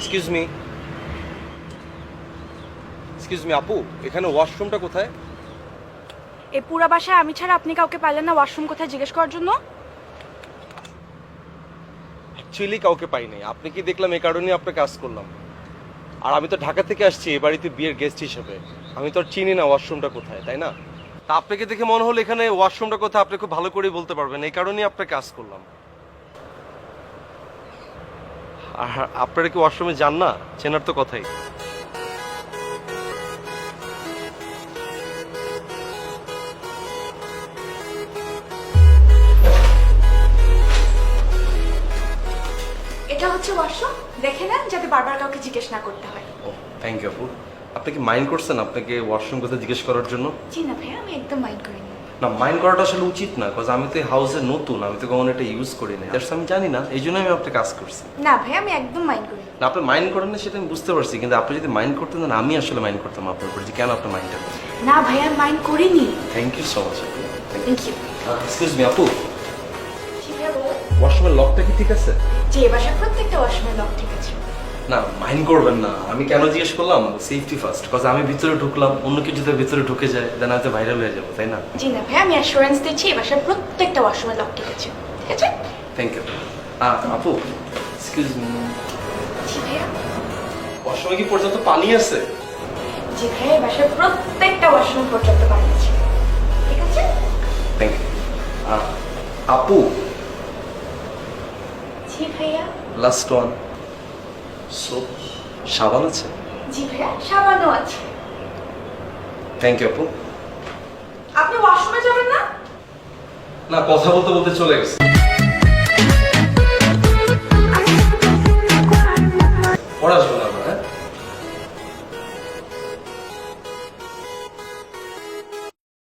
Excuse me, আপু, এখানে ওয়াশরুমটা কোথায়? এই পুরা বাসায় আমি ছাড়া আপনি কাউকে পাইলেন না ওয়াশরুম কোথায় জিজ্ঞেস করার জন্য? অ্যাকচুয়ালি কাউকে পাই নাই, আপনি কি দেখলাম এই কারণে আপনাকে কাজ করলাম। আর আমি তো ঢাকা থেকে আসছি এই বাড়িতে বিয়ের গেস্ট হিসেবে, আমি তো আর চিনি না ওয়াশরুমটা কোথায়, তাই না? তা আপনাকে দেখে মনে হলো এখানে ওয়াশরুমটা কোথায় আপনি খুব ভালো করেই বলতে পারবেন, এই কারণেই আপনাকে কাজ করলাম। আর আপনারা কি ওয়াশরুমে যান না? চেনার তো কথাই। এটা হচ্ছে ওয়াশরুম, দেখে নেন যাতে বারবার কাউকে জিজ্ঞেস না করতে হয়। ও থ্যাংক ইউ আপু। আপনি কি মাইন্ড করছেন আপনাকে ওয়াশরুম কোথায় জিজ্ঞেস করার জন্য? জি না ভাইয়া, আমি একদম মাইন্ড করিনি। না, মাইন্ড করাটা আসলে উচিত না, বিকজ আমি তো এই হাউসে নতুন, আমি তো কখনো এটা ইউজ করি না, দ্যাটস আমি জানি না, এই জন্য আমি আপনাকে কাজ করছি। না ভাইয়া, আমি একদম মাইন্ড করিনি। না, আপনি মাইন্ড করেন না সেটা আমি বুঝতে পারছি, কিন্তু আপনি যদি মাইন্ড করতেন না আমি আসলে মাইন্ড করতাম আপনার উপর, যে কেন আপনার মাইন্ডটা করছেন। না ভাইয়া, মাইন্ড করিনি। থ্যাংক ইউ সো মাচ আপু। Thank you. এক্সকিউজ মি আপু, জি ভাইয়া বলুন। ওয়াশরুমের লকটা কি ঠিক আছে? যে এ বাসার প্রত্যেকটা ওয়াশরুমের লক ঠিক আছে। না, মাইন্ড করবেন না, আমি কেন জিজ্ঞেস করলাম, সেফটি ফার্স্ট, বিকজ আমি ভিতরে ঢুকলাম, অন্য কিছু যদি ভিতরে ঢুকে যায় দেন হয়তো ভাইরাল হয়ে যাবো, তাই না? জি না ভাইয়া, আমি অ্যাসুরেন্স দিচ্ছি এ বাসার প্রত্যেকটা ওয়াশরুমের লক ঠিক আছে। ঠিক আছে? Thank you. আপু এক্সকিউজ মি, জি ভাইয়া। ওয়াশরুমে কি পর্যন্ত পানি আছে? জি ভাইয়া, এ বাসার প্রত্যেকটা ওয়াশরুম পর্যন্ত পানি আছে। ঠিক আছে? Thank you. আপু জি ভাইয়া। লাস্ট ওয়ান, সোপ, সাবান আছে? জি ভাইয়া, সাবানও আছে। থ্যাংক ইউ আপু। আপনি ওয়াশরুমে যাবেন না? না, কথা বলতে বলতে চলে গেছে।